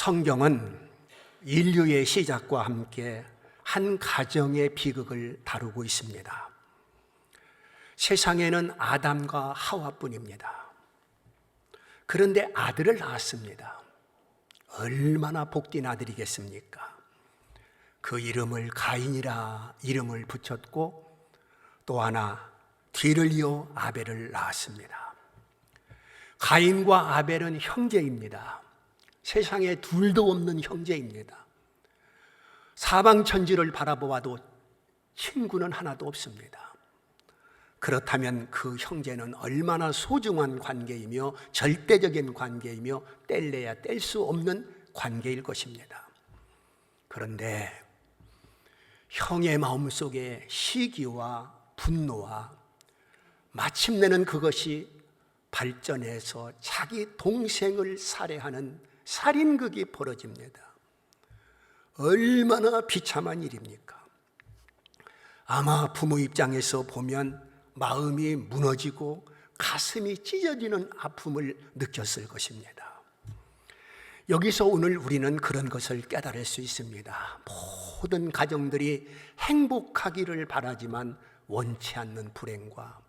성경은 인류의 시작과 함께 한 가정의 비극을 다루고 있습니다. 세상에는 아담과 하와뿐입니다. 그런데 아들을 낳았습니다. 얼마나 복된 아들이겠습니까? 그 이름을 가인이라 이름을 붙였고, 또 하나 뒤를 이어 아벨을 낳았습니다. 가인과 아벨은 형제입니다. 세상에 둘도 없는 형제입니다. 사방천지를 바라보아도 친구는 하나도 없습니다. 그렇다면 그 형제는 얼마나 소중한 관계이며 절대적인 관계이며 뗄래야 뗄 수 없는 관계일 것입니다. 그런데 형의 마음속에 시기와 분노와 마침내는 그것이 발전해서 자기 동생을 살해하는 살인극이 벌어집니다. 얼마나 비참한 일입니까? 아마 부모 입장에서 보면 마음이 무너지고 가슴이 찢어지는 아픔을 느꼈을 것입니다. 여기서 오늘 우리는 그런 것을 깨달을 수 있습니다. 모든 가정들이 행복하기를 바라지만 원치 않는 불행과,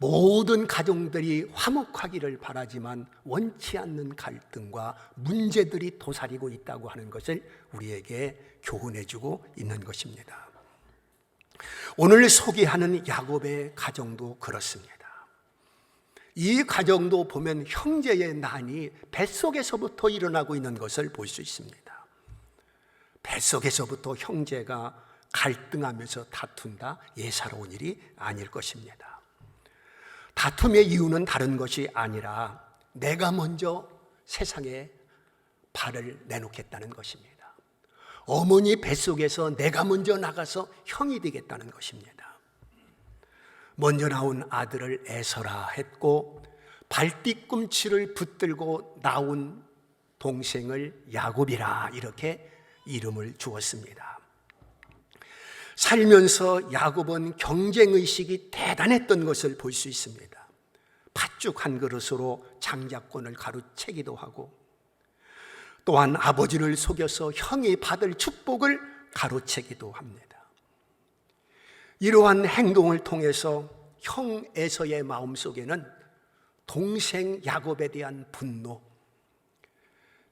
모든 가정들이 화목하기를 바라지만 원치 않는 갈등과 문제들이 도사리고 있다고 하는 것을 우리에게 교훈해주고 있는 것입니다. 오늘 소개하는 야곱의 가정도 그렇습니다. 이 가정도 보면 형제의 난이 뱃속에서부터 일어나고 있는 것을 볼 수 있습니다. 뱃속에서부터 형제가 갈등하면서 다툰다, 예사로운 일이 아닐 것입니다. 다툼의 이유는 다른 것이 아니라 내가 먼저 세상에 발을 내놓겠다는 것입니다. 어머니 뱃속에서 내가 먼저 나가서 형이 되겠다는 것입니다. 먼저 나온 아들을 에서라 했고, 발뒤꿈치를 붙들고 나온 동생을 야곱이라 이렇게 이름을 주었습니다. 살면서 야곱은 경쟁의식이 대단했던 것을 볼 수 있습니다. 팥죽 한 그릇으로 장자권을 가로채기도 하고, 또한 아버지를 속여서 형이 받을 축복을 가로채기도 합니다. 이러한 행동을 통해서 형 에서의 마음속에는 동생 야곱에 대한 분노,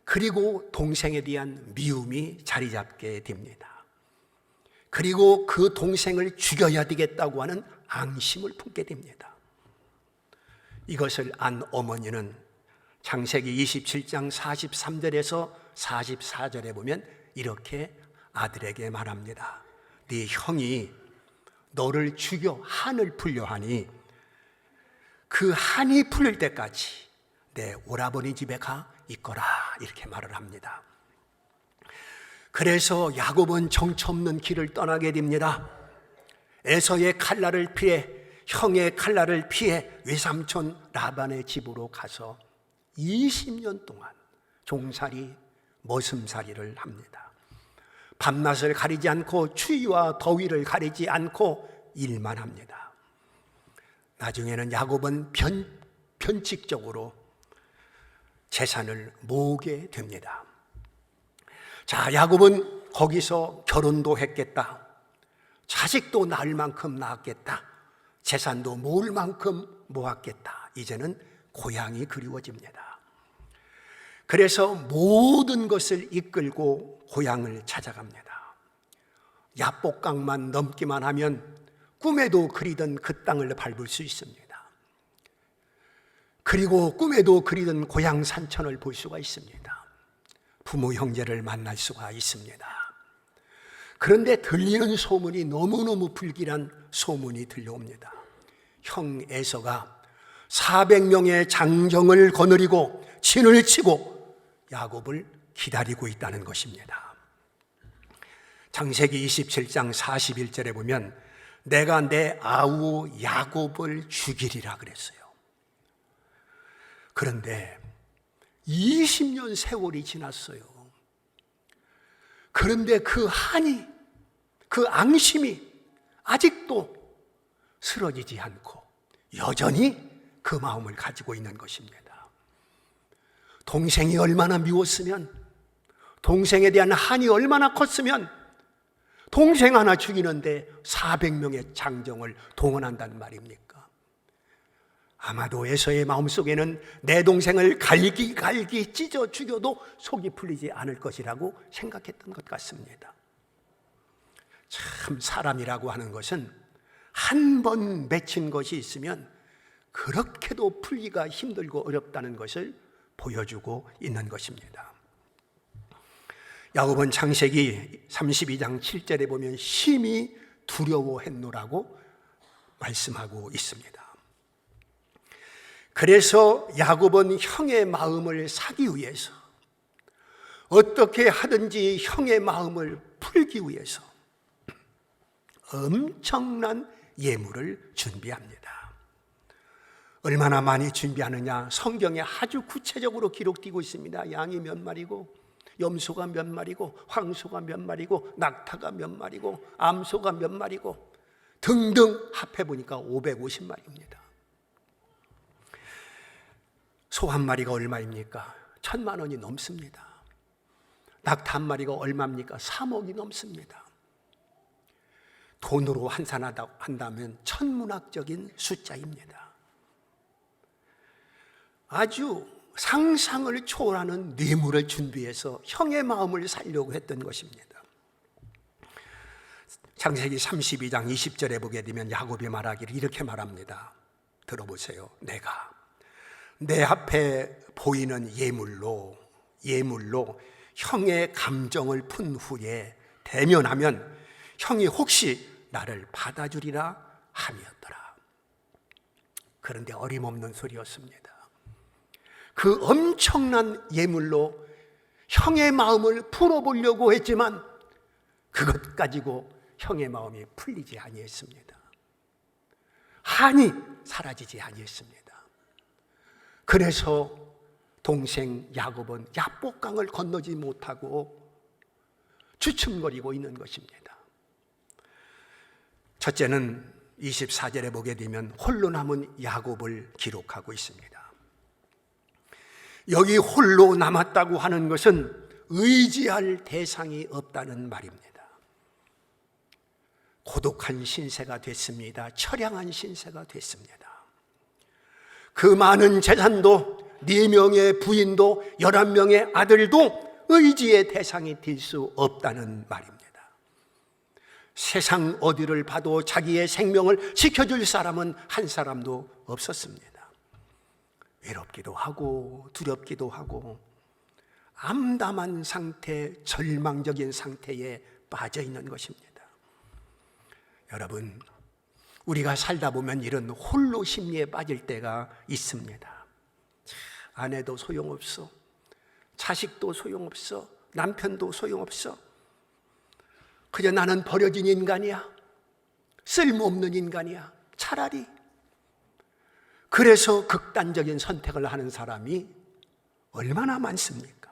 그리고 동생에 대한 미움이 자리 잡게 됩니다. 그리고 그 동생을 죽여야 되겠다고 하는 앙심을 품게 됩니다. 이것을 안 어머니는 창세기 27장 43절에서 44절에 보면 이렇게 아들에게 말합니다. 네 형이 너를 죽여 한을 풀려 하니 그 한이 풀릴 때까지 내 오라버니 집에 가 있거라, 이렇게 말을 합니다. 그래서 야곱은 정처 없는 길을 떠나게 됩니다. 에서의 칼날을 피해, 형의 칼날을 피해 외삼촌 라반의 집으로 가서 20년 동안 종살이, 머슴살이를 합니다. 밤낮을 가리지 않고 추위와 더위를 가리지 않고 일만 합니다. 나중에는 야곱은 변칙적으로 재산을 모으게 됩니다. 자, 야곱은 거기서 결혼도 했겠다, 자식도 낳을 만큼 낳았겠다, 재산도 모을 만큼 모았겠다. 이제는 고향이 그리워집니다. 그래서 모든 것을 이끌고 고향을 찾아갑니다. 야복강만 넘기만 하면 꿈에도 그리던 그 땅을 밟을 수 있습니다. 그리고 꿈에도 그리던 고향 산천을 볼 수가 있습니다. 부모 형제를 만날 수가 있습니다. 그런데 들리는 소문이 너무너무 불길한 소문이 들려옵니다. 형 에서가 400명의 장정을 거느리고 진을 치고 야곱을 기다리고 있다는 것입니다. 창세기 27장 41절에 보면 내가 내 아우 야곱을 죽이리라 그랬어요. 그런데 20년 세월이 지났어요. 그런데 그 한이, 그 앙심이 아직도 쓰러지지 않고 여전히 그 마음을 가지고 있는 것입니다. 동생이 얼마나 미웠으면 동생에 대한 한이 얼마나 컸으면 동생 하나 죽이는데 400명의 장정을 동원한단 말입니까? 아마도 에서의 마음속에는 내 동생을 갈기 찢어 죽여도 속이 풀리지 않을 것이라고 생각했던 것 같습니다. 참, 사람이라고 하는 것은 한 번 맺힌 것이 있으면 그렇게도 풀기가 힘들고 어렵다는 것을 보여주고 있는 것입니다. 야곱은 창세기 32장 7절에 보면 심히 두려워했노라고 말씀하고 있습니다. 그래서 야곱은 형의 마음을 사기 위해서, 어떻게 하든지 형의 마음을 풀기 위해서 엄청난 예물을 준비합니다. 얼마나 많이 준비하느냐, 성경에 아주 구체적으로 기록되고 있습니다. 양이 몇 마리고, 염소가 몇 마리고, 황소가 몇 마리고, 낙타가 몇 마리고, 암소가 몇 마리고 등등 합해보니까 550마리입니다. 소 한 마리가 얼마입니까? 1,000만 원이 넘습니다. 낙타 한 마리가 얼마입니까? 3억이 넘습니다. 돈으로 환산하다 한다면 천문학적인 숫자입니다. 아주 상상을 초월하는 뇌물을 준비해서 형의 마음을 살려고 했던 것입니다. 창세기 32장 20절에 보게 되면 야곱이 말하기를 이렇게 말합니다. 들어보세요. 내가 내 앞에 보이는 예물로 형의 감정을 푼 후에 대면하면 형이 혹시 나를 받아주리라 함이었더라. 그런데 어림없는 소리였습니다. 그 엄청난 예물로 형의 마음을 풀어보려고 했지만 그것 가지고 형의 마음이 풀리지 아니했습니다. 한이 사라지지 아니했습니다. 그래서 동생 야곱은 야복강을 건너지 못하고 주춤거리고 있는 것입니다. 첫째는 24절에 보게 되면 홀로 남은 야곱을 기록하고 있습니다. 여기 홀로 남았다고 하는 것은 의지할 대상이 없다는 말입니다. 고독한 신세가 됐습니다. 처량한 신세가 됐습니다. 그 많은 재산도 4명의 부인도 11명의 아들도 의지의 대상이 될 수 없다는 말입니다. 세상 어디를 봐도 자기의 생명을 지켜줄 사람은 한 사람도 없었습니다. 외롭기도 하고 두렵기도 하고 암담한 상태, 절망적인 상태에 빠져 있는 것입니다. 여러분, 우리가 살다 보면 이런 홀로 심리에 빠질 때가 있습니다. 아내도 소용없어, 자식도 소용없어, 남편도 소용없어, 그저 나는 버려진 인간이야, 쓸모없는 인간이야, 차라리. 그래서 극단적인 선택을 하는 사람이 얼마나 많습니까?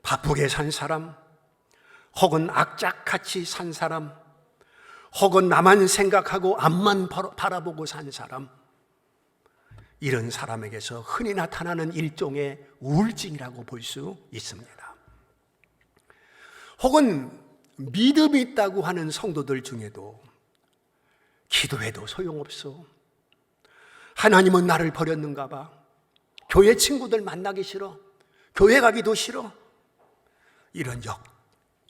바쁘게 산 사람, 혹은 악착같이 산 사람, 혹은 나만 생각하고 앞만 바라보고 산 사람, 이런 사람에게서 흔히 나타나는 일종의 우울증이라고 볼 수 있습니다. 혹은 믿음이 있다고 하는 성도들 중에도 기도해도 소용없어, 하나님은 나를 버렸는가 봐, 교회 친구들 만나기 싫어, 교회 가기도 싫어, 이런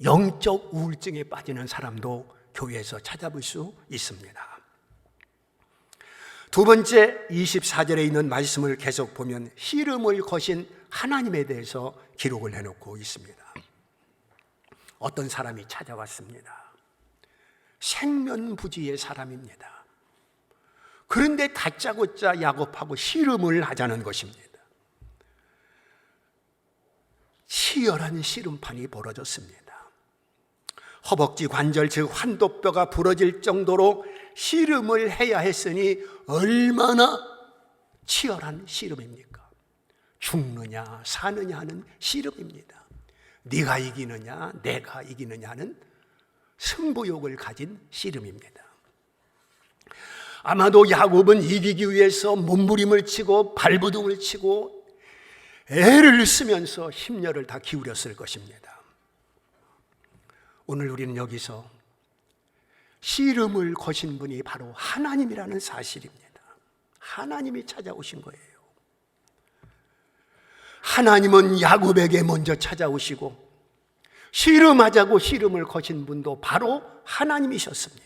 영적 우울증에 빠지는 사람도 교회에서 찾아볼 수 있습니다. 두 번째, 24절에 있는 말씀을 계속 보면 씨름을 거신 하나님에 대해서 기록을 해놓고 있습니다. 어떤 사람이 찾아왔습니다. 생면부지의 사람입니다. 그런데 다짜고짜 야곱하고 씨름을 하자는 것입니다. 치열한 씨름판이 벌어졌습니다. 허벅지 관절, 즉 환도뼈가 부러질 정도로 씨름을 해야 했으니 얼마나 치열한 씨름입니까? 죽느냐 사느냐 하는 씨름입니다. 네가 이기느냐 내가 이기느냐 하는 승부욕을 가진 씨름입니다. 아마도 야곱은 이기기 위해서 몸부림을 치고 발버둥을 치고 애를 쓰면서 힘력을 다 기울였을 것입니다. 오늘 우리는 여기서 씨름을 거신 분이 바로 하나님이라는 사실입니다. 하나님이 찾아오신 거예요. 하나님은 야곱에게 먼저 찾아오시고 씨름하자고 씨름을 거신 분도 바로 하나님이셨습니다.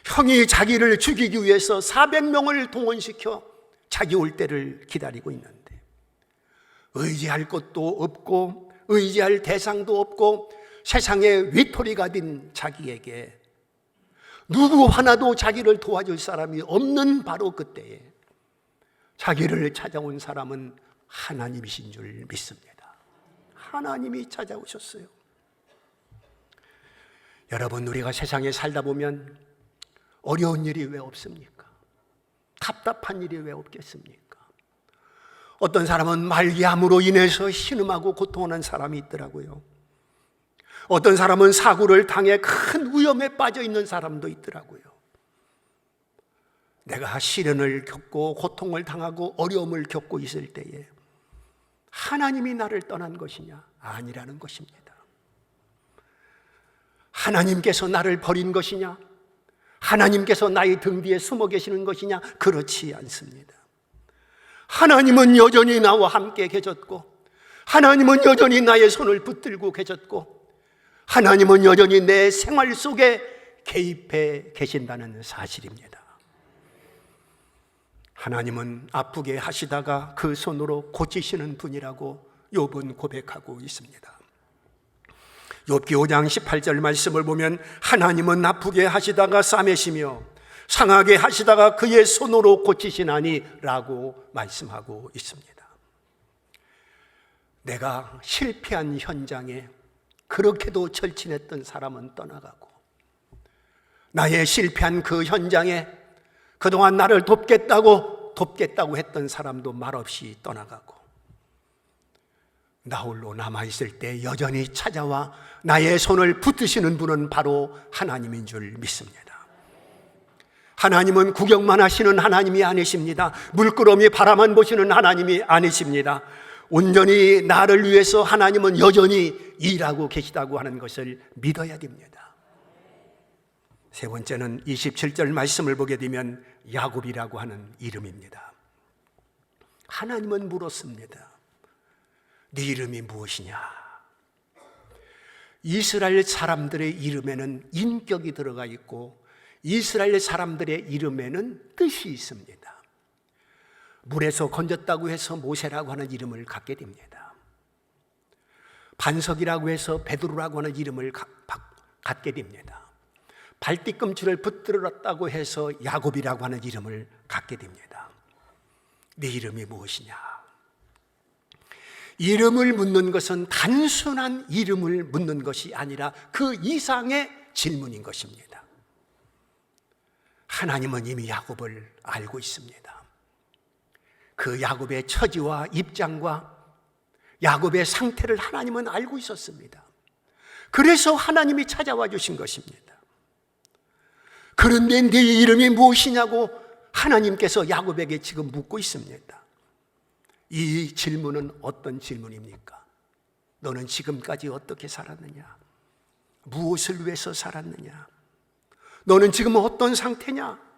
형이 자기를 죽이기 위해서 400명을 동원시켜 자기 올 때를 기다리고 있는데 의지할 것도 없고 의지할 대상도 없고 세상에 위토리가 된 자기에게 누구 하나도 자기를 도와줄 사람이 없는 바로 그때에 자기를 찾아온 사람은 하나님이신 줄 믿습니다. 하나님이 찾아오셨어요. 여러분, 우리가 세상에 살다 보면 어려운 일이 왜 없습니까? 답답한 일이 왜 없겠습니까? 어떤 사람은 말기암으로 인해서 신음하고 고통하는 사람이 있더라고요. 어떤 사람은 사고를 당해 큰 위험에 빠져 있는 사람도 있더라고요. 내가 시련을 겪고 고통을 당하고 어려움을 겪고 있을 때에 하나님이 나를 떠난 것이냐? 아니라는 것입니다. 하나님께서 나를 버린 것이냐? 하나님께서 나의 등 뒤에 숨어 계시는 것이냐? 그렇지 않습니다. 하나님은 여전히 나와 함께 계셨고 하나님은 여전히 나의 손을 붙들고 계셨고 하나님은 여전히 내 생활 속에 개입해 계신다는 사실입니다. 하나님은 아프게 하시다가 그 손으로 고치시는 분이라고 욥은 고백하고 있습니다. 욥기 5장 18절 말씀을 보면 하나님은 아프게 하시다가 싸매시며 상하게 하시다가 그의 손으로 고치시나니 라고 말씀하고 있습니다. 내가 실패한 현장에 그렇게도 절친했던 사람은 떠나가고 나의 실패한 그 현장에 그동안 나를 돕겠다고 했던 사람도 말없이 떠나가고 나 홀로 남아있을 때 여전히 찾아와 나의 손을 붙드시는 분은 바로 하나님인 줄 믿습니다. 하나님은 구경만 하시는 하나님이 아니십니다. 물끄러미 바라만 보시는 하나님이 아니십니다. 온전히 나를 위해서 하나님은 여전히 일하고 계시다고 하는 것을 믿어야 됩니다. 세 번째는 27절 말씀을 보게 되면 야곱이라고 하는 이름입니다. 하나님은 물었습니다. 네 이름이 무엇이냐? 이스라엘 사람들의 이름에는 인격이 들어가 있고 이스라엘 사람들의 이름에는 뜻이 있습니다. 물에서 건졌다고 해서 모세라고 하는 이름을 갖게 됩니다. 반석이라고 해서 베드로라고 하는 이름을 갖게 됩니다. 발뒤꿈치를 붙들었다고 해서 야곱이라고 하는 이름을 갖게 됩니다. 네 이름이 무엇이냐? 이름을 묻는 것은 단순한 이름을 묻는 것이 아니라 그 이상의 질문인 것입니다. 하나님은 이미 야곱을 알고 있습니다. 그 야곱의 처지와 입장과 야곱의 상태를 하나님은 알고 있었습니다. 그래서 하나님이 찾아와 주신 것입니다. 그런데 네 이름이 무엇이냐고 하나님께서 야곱에게 지금 묻고 있습니다. 이 질문은 어떤 질문입니까? 너는 지금까지 어떻게 살았느냐? 무엇을 위해서 살았느냐? 너는 지금 어떤 상태냐?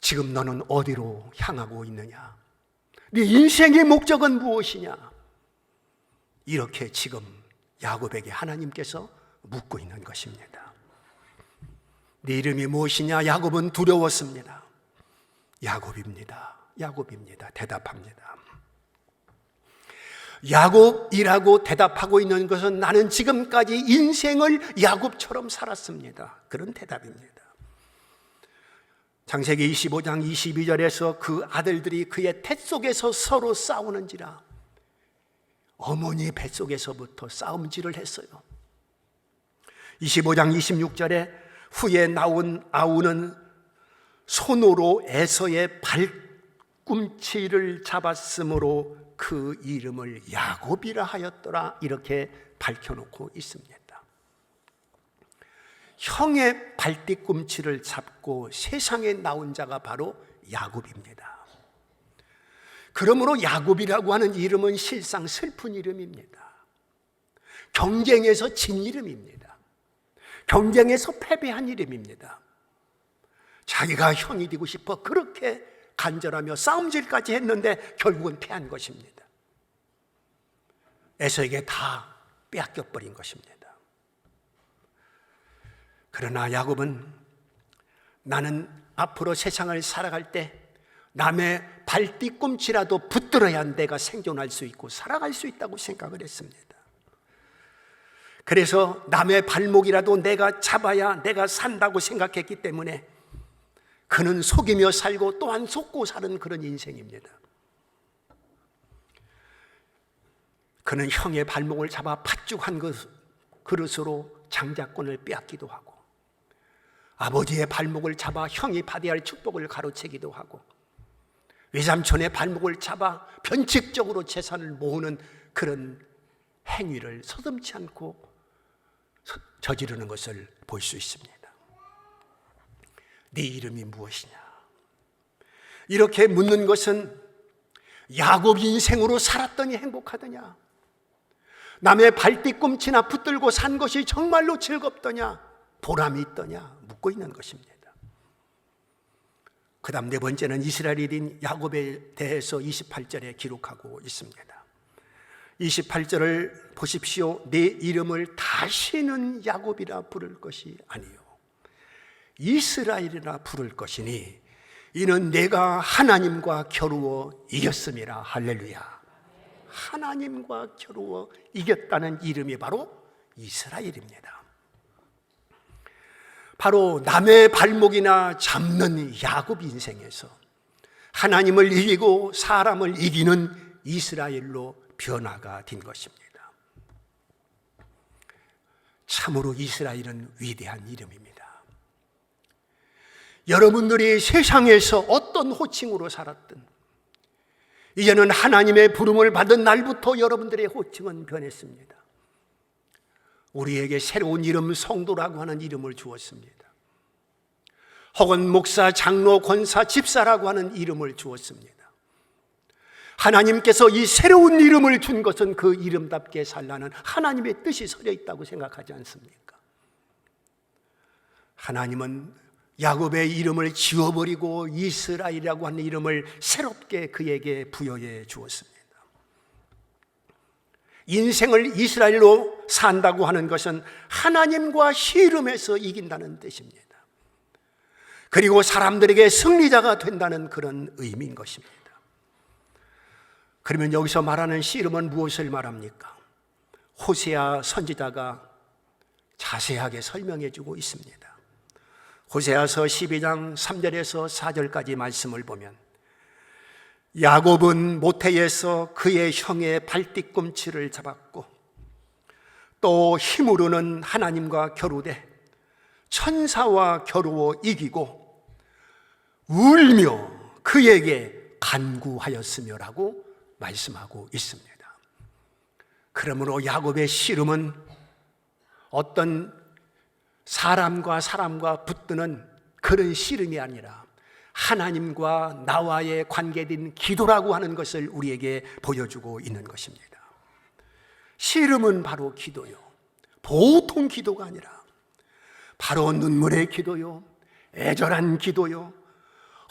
지금 너는 어디로 향하고 있느냐? 네 인생의 목적은 무엇이냐? 이렇게 지금 야곱에게 하나님께서 묻고 있는 것입니다. 네 이름이 무엇이냐? 야곱은 두려웠습니다. 야곱입니다. 야곱입니다. 대답합니다. 야곱이라고 대답하고 있는 것은 나는 지금까지 인생을 야곱처럼 살았습니다. 그런 대답입니다. 창세기 25장 22절에서 그 아들들이 그의 태 속에서 서로 싸우는지라 어머니 뱃속에서부터 싸움질을 했어요. 25장 26절에 후에 나온 아우는 손으로 에서의 발꿈치를 잡았으므로 그 이름을 야곱이라 하였더라 이렇게 밝혀놓고 있습니다. 형의 발뒤꿈치를 잡고 세상에 나온 자가 바로 야곱입니다. 그러므로 야곱이라고 하는 이름은 실상 슬픈 이름입니다. 경쟁에서 진 이름입니다. 경쟁에서 패배한 이름입니다. 자기가 형이 되고 싶어 그렇게 간절하며 싸움질까지 했는데 결국은 패한 것입니다. 에서에게 다 빼앗겨버린 것입니다. 그러나 야곱은 나는 앞으로 세상을 살아갈 때 남의 발뒤꿈치라도 붙들어야 내가 생존할 수 있고 살아갈 수 있다고 생각을 했습니다. 그래서 남의 발목이라도 내가 잡아야 내가 산다고 생각했기 때문에 그는 속이며 살고 또한 속고 사는 그런 인생입니다. 그는 형의 발목을 잡아 팥죽한 그릇으로 장자권을 빼앗기도 하고 아버지의 발목을 잡아 형이 받아야 할 축복을 가로채기도 하고 외삼촌의 발목을 잡아 변칙적으로 재산을 모으는 그런 행위를 서슴지 않고 저지르는 것을 볼 수 있습니다. 네 이름이 무엇이냐? 이렇게 묻는 것은 야곱 인생으로 살았더니 행복하더냐? 남의 발뒤꿈치나 붙들고 산 것이 정말로 즐겁더냐? 보람이 있더냐? 묻고 있는 것입니다. 그 다음 네 번째는 이스라엘인 야곱에 대해서 28절에 기록하고 있습니다. 28절을 보십시오. 내 이름을 다시는 야곱이라 부를 것이 아니요 이스라엘이라 부를 것이니 이는 내가 하나님과 겨루어 이겼음이라. 할렐루야. 하나님과 겨루어 이겼다는 이름이 바로 이스라엘입니다. 바로 남의 발목이나 잡는 야곱 인생에서 하나님을 이기고 사람을 이기는 이스라엘로 변화가 된 것입니다. 참으로 이스라엘은 위대한 이름입니다. 여러분들이 세상에서 어떤 호칭으로 살았든 이제는 하나님의 부름을 받은 날부터 여러분들의 호칭은 변했습니다. 우리에게 새로운 이름, 성도라고 하는 이름을 주었습니다. 혹은 목사, 장로, 권사, 집사라고 하는 이름을 주었습니다. 하나님께서 이 새로운 이름을 준 것은 그 이름답게 살라는 하나님의 뜻이 서려 있다고 생각하지 않습니까? 하나님은 야곱의 이름을 지워버리고 이스라엘이라고 하는 이름을 새롭게 그에게 부여해 주었습니다. 인생을 이스라엘로 산다고 하는 것은 하나님과 씨름해서 이긴다는 뜻입니다. 그리고 사람들에게 승리자가 된다는 그런 의미인 것입니다. 그러면 여기서 말하는 씨름은 무엇을 말합니까? 호세아 선지자가 자세하게 설명해 주고 있습니다. 호세아서 12장 3절에서 4절까지 말씀을 보면 야곱은 모태에서 그의 형의 발뒤꿈치를 잡았고 또 힘으로는 하나님과 겨루되 천사와 겨루어 이기고 울며 그에게 간구하였으며라고 말씀하고 있습니다. 그러므로 야곱의 씨름은 어떤 사람과 붙드는 그런 씨름이 아니라 하나님과 나와의 관계된 기도라고 하는 것을 우리에게 보여주고 있는 것입니다. 씨름은 바로 기도요. 보통 기도가 아니라 바로 눈물의 기도요, 애절한 기도요,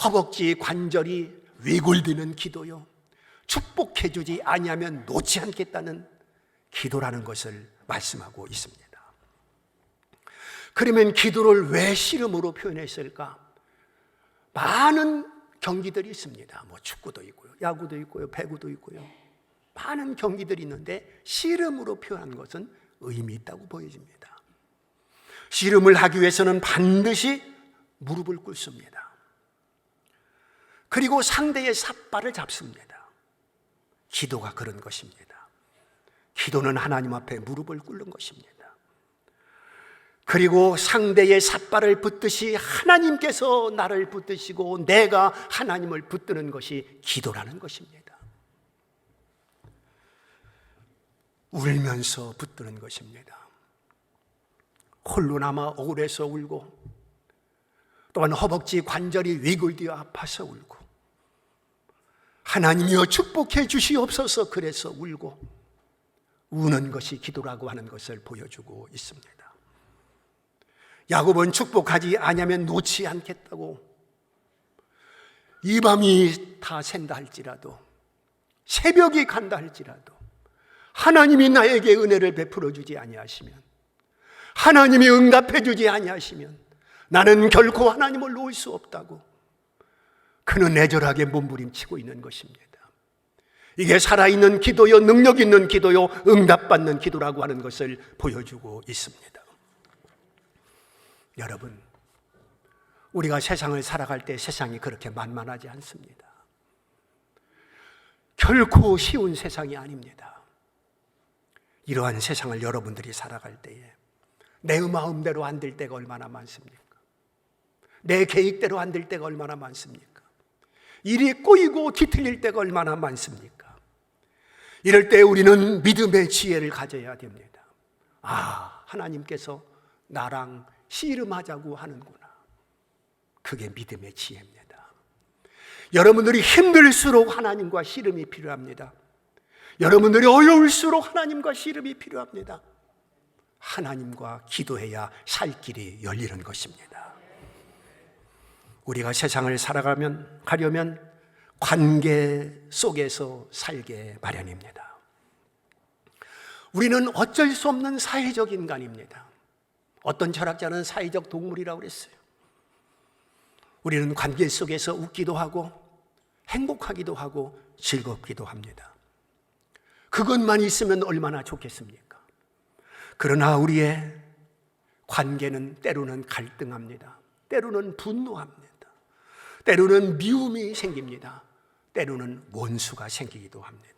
허벅지 관절이 위골되는 기도요, 축복해주지 아니하면 놓지 않겠다는 기도라는 것을 말씀하고 있습니다. 그러면 기도를 왜 씨름으로 표현했을까? 많은 경기들이 있습니다. 뭐 축구도 있고요, 야구도 있고요, 배구도 있고요. 많은 경기들이 있는데 씨름으로 표현한 것은 의미 있다고 보여집니다. 씨름을 하기 위해서는 반드시 무릎을 꿇습니다. 그리고 상대의 삿발을 잡습니다. 기도가 그런 것입니다. 기도는 하나님 앞에 무릎을 꿇는 것입니다. 그리고 상대의 삿발을 붙듯이 하나님께서 나를 붙드시고 내가 하나님을 붙드는 것이 기도라는 것입니다. 울면서 붙드는 것입니다. 홀로 남아 억울해서 울고 또한 허벅지 관절이 위골되어 아파서 울고 하나님이여 축복해 주시옵소서 그래서 울고 우는 것이 기도라고 하는 것을 보여주고 있습니다. 야곱은 축복하지 아니하면 놓지 않겠다고 이 밤이 다 샌다 할지라도 새벽이 간다 할지라도 하나님이 나에게 은혜를 베풀어 주지 아니하시면, 하나님이 응답해 주지 아니하시면 나는 결코 하나님을 놓을 수 없다고 그는 애절하게 몸부림치고 있는 것입니다. 이게 살아있는 기도요, 능력 있는 기도요, 응답받는 기도라고 하는 것을 보여주고 있습니다. 여러분, 우리가 세상을 살아갈 때 세상이 그렇게 만만하지 않습니다. 결코 쉬운 세상이 아닙니다. 이러한 세상을 여러분들이 살아갈 때에 내 마음대로 안 될 때가 얼마나 많습니까? 내 계획대로 안 될 때가 얼마나 많습니까? 일이 꼬이고 뒤틀릴 때가 얼마나 많습니까? 이럴 때 우리는 믿음의 지혜를 가져야 됩니다. 아, 하나님께서 나랑 씨름하자고 하는구나. 그게 믿음의 지혜입니다. 여러분들이 힘들수록 하나님과 씨름이 필요합니다. 여러분들이 어려울수록 하나님과 씨름이 필요합니다. 하나님과 기도해야 살 길이 열리는 것입니다. 우리가 세상을 가려면 관계 속에서 살게 마련입니다. 우리는 어쩔 수 없는 사회적 인간입니다. 어떤 철학자는 사회적 동물이라고 그랬어요. 우리는 관계 속에서 웃기도 하고 행복하기도 하고 즐겁기도 합니다. 그것만 있으면 얼마나 좋겠습니까? 그러나 우리의 관계는 때로는 갈등합니다. 때로는 분노합니다. 때로는 미움이 생깁니다. 때로는 원수가 생기기도 합니다.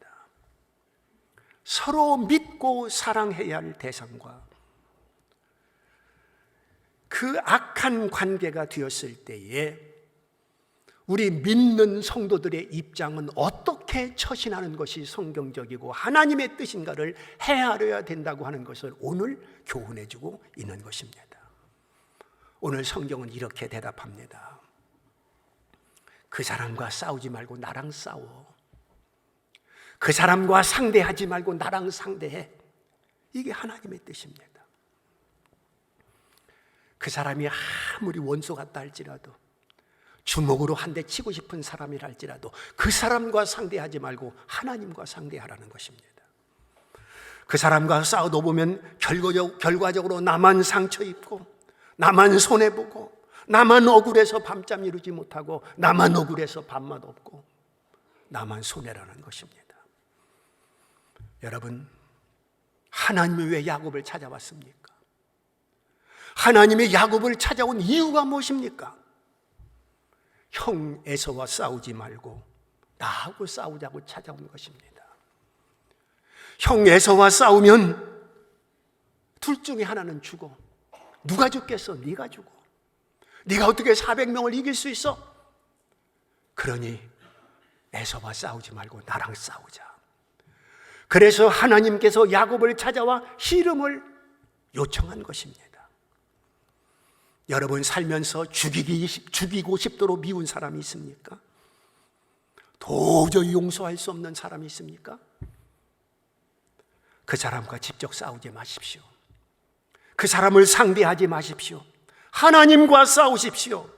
서로 믿고 사랑해야 할 대상과 그 악한 관계가 되었을 때에 우리 믿는 성도들의 입장은 어떻게 처신하는 것이 성경적이고 하나님의 뜻인가를 헤아려야 된다고 하는 것을 오늘 교훈해주고 있는 것입니다. 오늘 성경은 이렇게 대답합니다. 그 사람과 싸우지 말고 나랑 싸워. 그 사람과 상대하지 말고 나랑 상대해. 이게 하나님의 뜻입니다. 그 사람이 아무리 원수 같다 할지라도, 주먹으로 한 대 치고 싶은 사람이라 할지라도 그 사람과 상대하지 말고 하나님과 상대하라는 것입니다. 그 사람과 싸우다 보면 결과적으로 나만 상처 입고, 나만 손해보고, 나만 억울해서 밤잠 이루지 못하고, 나만 억울해서 밥맛 없고, 나만 손해라는 것입니다. 여러분, 하나님이 왜 야곱을 찾아왔습니까? 하나님의 야곱을 찾아온 이유가 무엇입니까? 형 에서와 싸우지 말고 나하고 싸우자고 찾아온 것입니다. 형 에서와 싸우면 둘 중에 하나는 죽어. 누가 죽겠어? 네가 죽어. 네가 어떻게 400명을 이길 수 있어? 그러니 에서와 싸우지 말고 나랑 싸우자. 그래서 하나님께서 야곱을 찾아와 씨름을 요청한 것입니다. 여러분 살면서 죽이고 싶도록 미운 사람이 있습니까? 도저히 용서할 수 없는 사람이 있습니까? 그 사람과 직접 싸우지 마십시오. 그 사람을 상대하지 마십시오. 하나님과 싸우십시오.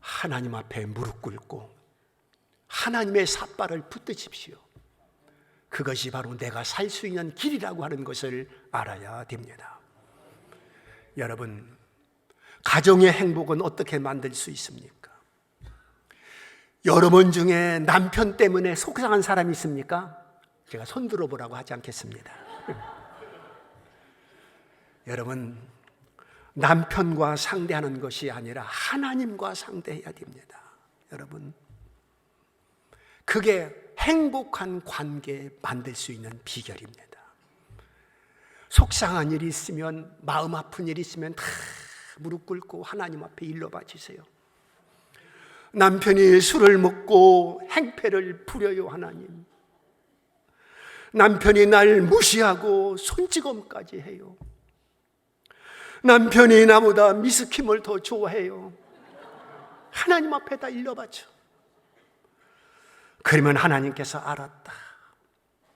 하나님 앞에 무릎 꿇고 하나님의 삿발을 붙드십시오. 그것이 바로 내가 살 수 있는 길이라고 하는 것을 알아야 됩니다. 여러분, 가정의 행복은 어떻게 만들 수 있습니까? 여러분 중에 남편 때문에 속상한 사람이 있습니까? 제가 손 들어보라고 하지 않겠습니다. 여러분, 남편과 상대하는 것이 아니라 하나님과 상대해야 됩니다. 여러분, 그게 행복한 관계 만들 수 있는 비결입니다. 속상한 일이 있으면, 마음 아픈 일이 있으면 다 무릎 꿇고 하나님 앞에 일러 바치세요. 남편이 술을 먹고 행패를 부려요, 하나님. 남편이 날 무시하고 손찌검까지 해요. 남편이 나보다 미스킴을 더 좋아해요. 하나님 앞에 다 일러 바쳐. 그러면 하나님께서 알았다.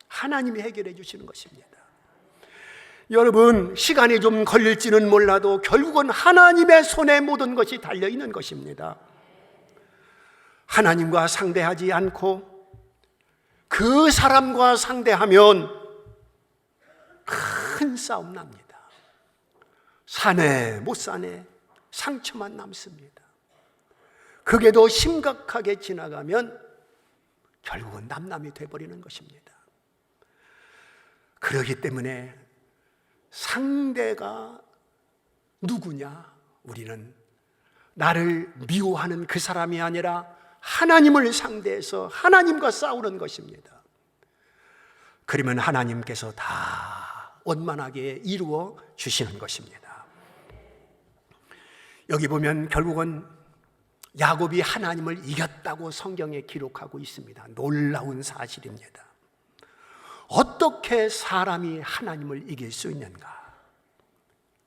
하나님이 해결해 주시는 것입니다. 여러분, 시간이 좀 걸릴지는 몰라도 결국은 하나님의 손에 모든 것이 달려있는 것입니다. 하나님과 상대하지 않고 그 사람과 상대하면 큰 싸움 납니다. 사네 못 사네 상처만 남습니다. 그게 더 심각하게 지나가면 결국은 남남이 돼버리는 것입니다. 그렇기 때문에 상대가 누구냐? 우리는 나를 미워하는 그 사람이 아니라 하나님을 상대해서 하나님과 싸우는 것입니다. 그러면 하나님께서 다 원만하게 이루어 주시는 것입니다. 여기 보면 결국은 야곱이 하나님을 이겼다고 성경에 기록하고 있습니다. 놀라운 사실입니다. 어떻게 사람이 하나님을 이길 수 있는가?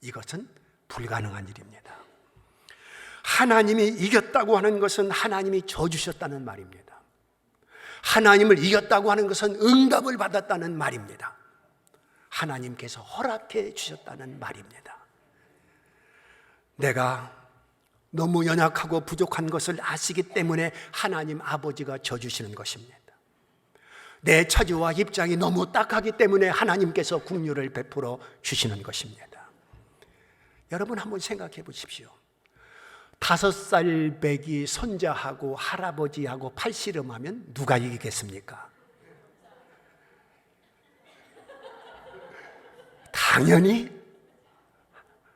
이것은 불가능한 일입니다. 하나님이 이겼다고 하는 것은 하나님이 져주셨다는 말입니다. 하나님을 이겼다고 하는 것은 응답을 받았다는 말입니다. 하나님께서 허락해 주셨다는 말입니다. 내가 너무 연약하고 부족한 것을 아시기 때문에 하나님 아버지가 져주시는 것입니다. 내 처지와 입장이 너무 딱하기 때문에 하나님께서 긍휼을 베풀어 주시는 것입니다. 여러분 한번 생각해 보십시오. 5살 배기 손자하고 할아버지하고 팔씨름하면 누가 이기겠습니까? 당연히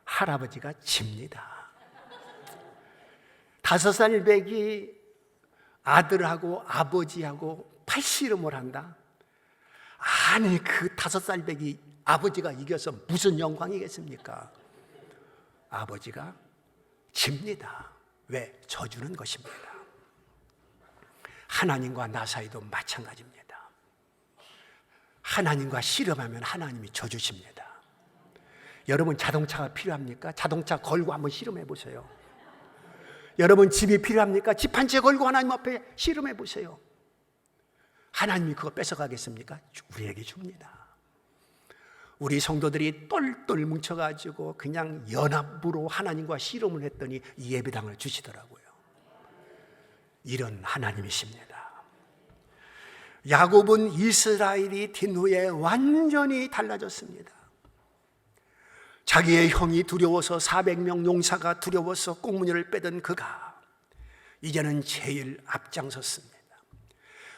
할아버지가 집니다. 5살 배기 아들하고 아버지하고 팔씨름을 한다? 아니, 그 5살 배기 아버지가 이겨서 무슨 영광이겠습니까? 아버지가 집니다. 왜? 져주는 것입니다. 하나님과 나 사이도 마찬가지입니다. 하나님과 씨름하면 하나님이 져주십니다. 여러분 자동차가 필요합니까? 자동차 걸고 한번 씨름해 보세요. 여러분 집이 필요합니까? 집 한 채 걸고 하나님 앞에 씨름해 보세요. 하나님이 그거 뺏어가겠습니까? 우리에게 줍니다. 우리 성도들이 똘똘 뭉쳐가지고 그냥 연합으로 하나님과 씨름을 했더니 이 예배당을 주시더라고요. 이런 하나님이십니다. 야곱은 이스라엘이 딘 후에 완전히 달라졌습니다. 자기의 형이 두려워서 400명 용사가 두려워서 꽁무니를 빼던 그가 이제는 제일 앞장섰습니다.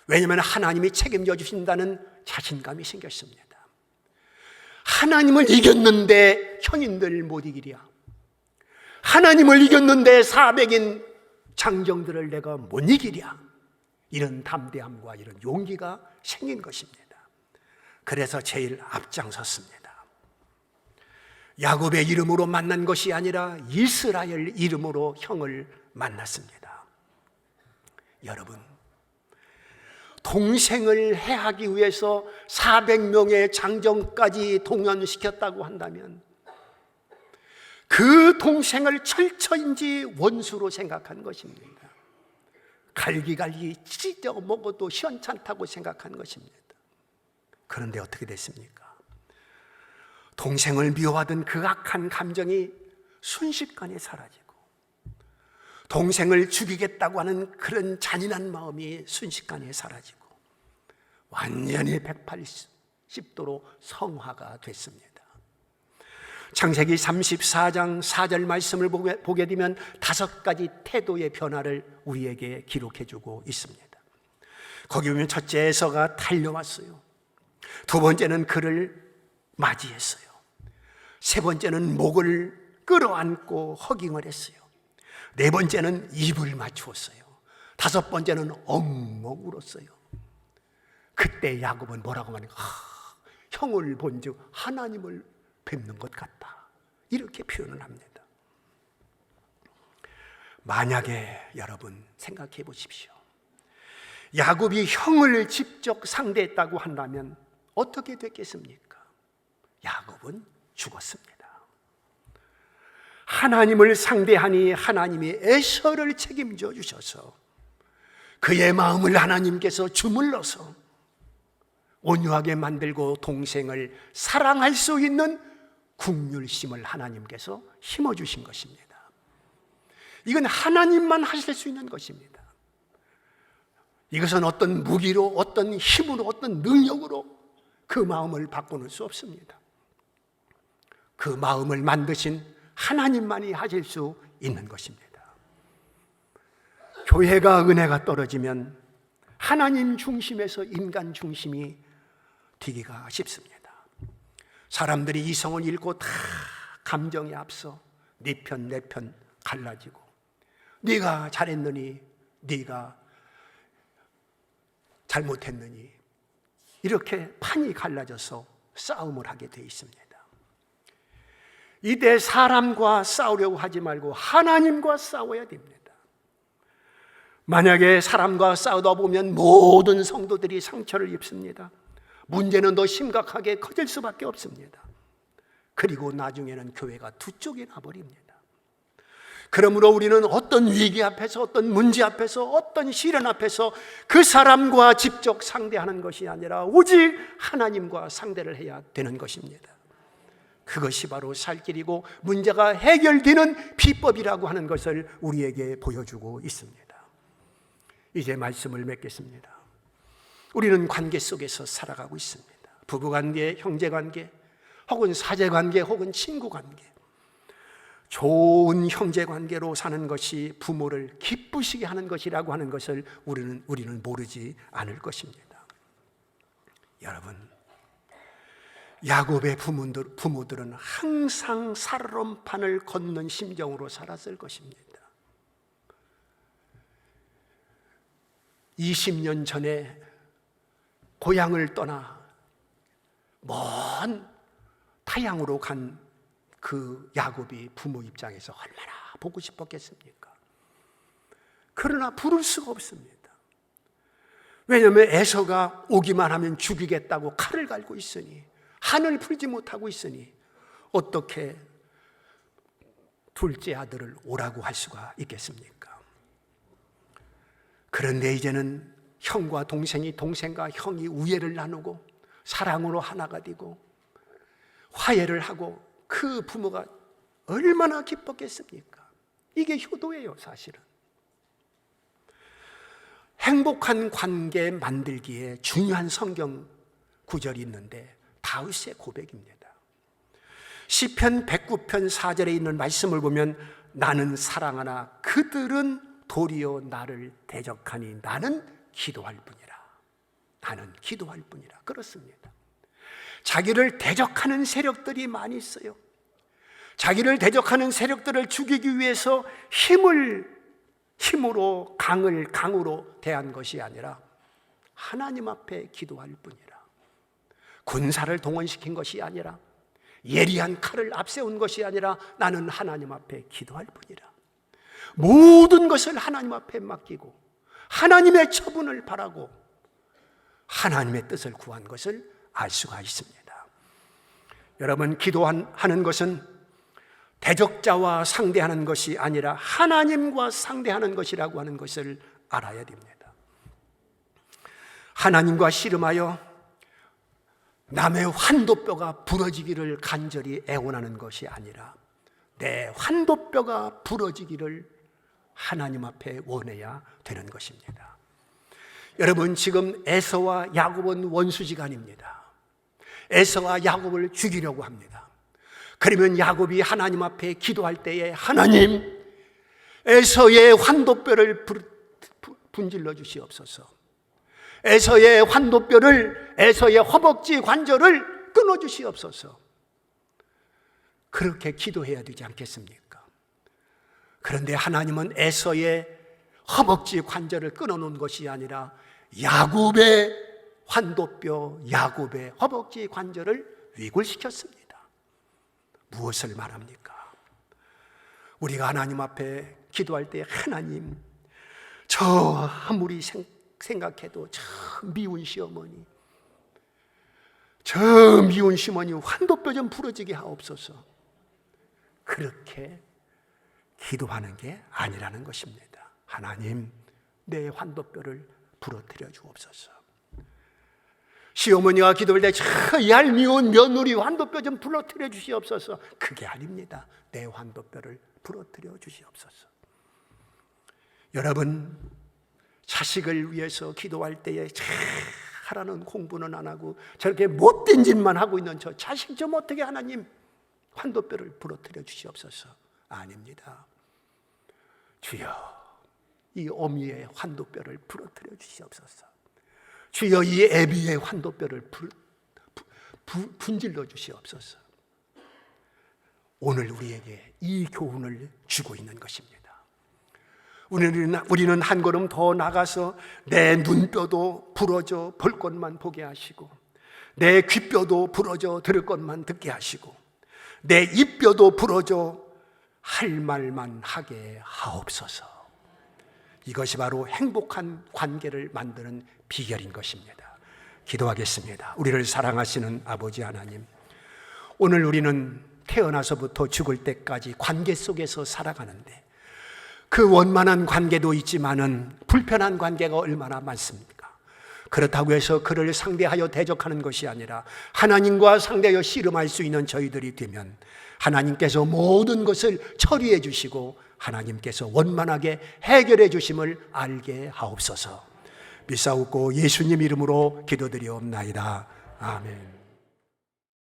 왜냐하면 하나님이 책임져 주신다는 자신감이 생겼습니다. 하나님을 이겼는데 형인들 못 이기랴. 하나님을 이겼는데 400인 장정들을 내가 못 이기랴. 이런 담대함과 이런 용기가 생긴 것입니다. 그래서 제일 앞장섰습니다. 야곱의 이름으로 만난 것이 아니라 이스라엘 이름으로 형을 만났습니다. 여러분, 동생을 해하기 위해서 400명의 장정까지 동원시켰다고 한다면 그 동생을 철저인지 원수로 생각한 것입니다. 갈기갈기 찢어 먹어도 시원찮다고 생각한 것입니다. 그런데 어떻게 됐습니까? 동생을 미워하던 그 악한 감정이 순식간에 사라지고 동생을 죽이겠다고 하는 그런 잔인한 마음이 순식간에 사라지고 완전히 180도로 성화가 됐습니다. 창세기 34장 4절 말씀을 보게 되면 5가지 태도의 변화를 우리에게 기록해주고 있습니다. 거기 보면 첫째 에서가 달려왔어요. 두 번째는 그를 맞이했어요. 세 번째는 목을 끌어안고 허깅을 했어요. 네 번째는 입을 맞추었어요. 5번째는 엉엉 울었어요. 그때 야곱은 뭐라고 말합니까? 형을 본즉 하나님을 뵙는 것 같다. 이렇게 표현을 합니다. 만약에 여러분 생각해 보십시오. 야곱이 형을 직접 상대했다고 한다면 어떻게 됐겠습니까? 야곱은 죽었습니다. 하나님을 상대하니 하나님이 에서를 책임져 주셔서 그의 마음을 하나님께서 주물러서 온유하게 만들고 동생을 사랑할 수 있는 긍휼심을 하나님께서 심어주신 것입니다. 이건 하나님만 하실 수 있는 것입니다. 이것은 어떤 무기로, 어떤 힘으로, 어떤 능력으로 그 마음을 바꾸는 수 없습니다. 그 마음을 만드신 하나님만이 하실 수 있는 것입니다. 교회가 은혜가 떨어지면 하나님 중심에서 인간 중심이 되기가 쉽습니다. 사람들이 이성을 잃고 다 감정에 앞서 네 편 내 편 갈라지고, 네가 잘했느니 네가 잘못했느니, 이렇게 판이 갈라져서 싸움을 하게 되어 있습니다. 이때 사람과 싸우려고 하지 말고 하나님과 싸워야 됩니다. 만약에 사람과 싸우다 보면 모든 성도들이 상처를 입습니다. 문제는 더 심각하게 커질 수밖에 없습니다. 그리고 나중에는 교회가 두 쪽이 나버립니다. 그러므로 우리는 어떤 위기 앞에서, 어떤 문제 앞에서, 어떤 시련 앞에서 그 사람과 직접 상대하는 것이 아니라 오직 하나님과 상대를 해야 되는 것입니다. 그것이 바로 살 길이고 문제가 해결되는 비법이라고 하는 것을 우리에게 보여주고 있습니다. 이제 말씀을 맺겠습니다. 우리는 관계 속에서 살아가고 있습니다. 부부관계, 형제관계, 혹은 사제관계, 혹은 친구관계. 좋은 형제관계로 사는 것이 부모를 기쁘시게 하는 것이라고 하는 것을 우리는 모르지 않을 것입니다. 여러분, 야곱의 부모들은 항상 살얼음판을 걷는 심정으로 살았을 것입니다. 20년 전에 고향을 떠나 먼 타향으로 간 그 야곱이 부모 입장에서 얼마나 보고 싶었겠습니까? 그러나 부를 수가 없습니다. 왜냐하면 에서가 오기만 하면 죽이겠다고 칼을 갈고 있으니, 한을 풀지 못하고 있으니 어떻게 둘째 아들을 오라고 할 수가 있겠습니까? 그런데 이제는 형과 동생이, 동생과 형이 우애를 나누고 사랑으로 하나가 되고 화해를 하고, 그 부모가 얼마나 기뻤겠습니까? 이게 효도예요, 사실은. 행복한 관계 만들기에 중요한 성경 구절이 있는데 다윗의 고백입니다. 시편 109편 4절에 있는 말씀을 보면 나는 사랑하나 그들은 도리어 나를 대적하니 나는 기도할 뿐이라. 나는 기도할 뿐이라. 그렇습니다. 자기를 대적하는 세력들이 많이 있어요. 자기를 대적하는 세력들을 죽이기 위해서 힘으로 강으로 대한 것이 아니라 하나님 앞에 기도할 뿐이라. 군사를 동원시킨 것이 아니라 예리한 칼을 앞세운 것이 아니라 나는 하나님 앞에 기도할 뿐이라. 모든 것을 하나님 앞에 맡기고 하나님의 처분을 바라고 하나님의 뜻을 구한 것을 알 수가 있습니다. 여러분, 기도하는 것은 대적자와 상대하는 것이 아니라 하나님과 상대하는 것이라고 하는 것을 알아야 됩니다. 하나님과 씨름하여 남의 환도뼈가 부러지기를 간절히 애원하는 것이 아니라 내 환도뼈가 부러지기를 하나님 앞에 원해야 되는 것입니다. 여러분, 지금 에서와 야곱은 원수지간입니다. 에서와 야곱을 죽이려고 합니다. 그러면 야곱이 하나님 앞에 기도할 때에 하나님, 에서의 환도뼈를 분질러 주시옵소서. 에서의 환도뼈를, 에서의 허벅지 관절을 끊어 주시옵소서. 그렇게 기도해야 되지 않겠습니까? 그런데 하나님은 에서의 허벅지 관절을 끊어놓은 것이 아니라 야곱의 환도뼈, 야곱의 허벅지 관절을 위골시켰습니다. 무엇을 말합니까? 우리가 하나님 앞에 기도할 때 하나님, 저 아무리 생각해도 저 미운 시어머니 환도뼈 좀 부러지게 하옵소서. 그렇게 기도하는 게 아니라는 것입니다. 하나님, 내 환도뼈를 부러뜨려 주옵소서. 시어머니가 기도할 때 저 얄미운 며느리 환도뼈 좀 부러뜨려 주시옵소서. 그게 아닙니다. 내 환도뼈를 부러뜨려 주시옵소서. 여러분, 자식을 위해서 기도할 때에 하라는 공부는 안 하고 저렇게 못된 짓만 하고 있는 저 자식 좀 어떻게 하나님 환도뼈를 부러뜨려 주시옵소서. 아닙니다. 주여, 이 어미의 환도뼈를 부러뜨려 주시옵소서. 주여, 이 애비의 환도뼈를 분질러 주시옵소서. 오늘 우리에게 이 교훈을 주고 있는 것입니다. 우리는 한 걸음 더 나가서 내 눈뼈도 부러져 볼 것만 보게 하시고, 내 귀뼈도 부러져 들을 것만 듣게 하시고, 내 입뼈도 부러져 할 말만 하게 하옵소서. 이것이 바로 행복한 관계를 만드는 비결인 것입니다. 기도하겠습니다. 우리를 사랑하시는 아버지 하나님, 오늘 우리는 태어나서부터 죽을 때까지 관계 속에서 살아가는데 그 원만한 관계도 있지만은 불편한 관계가 얼마나 많습니까? 그렇다고 해서 그를 상대하여 대적하는 것이 아니라 하나님과 상대하여 씨름할 수 있는 저희들이 되면 하나님께서 모든 것을 처리해 주시고 하나님께서 원만하게 해결해 주심을 알게 하옵소서. 믿사옵고 예수님 이름으로 기도드리옵나이다. 아멘.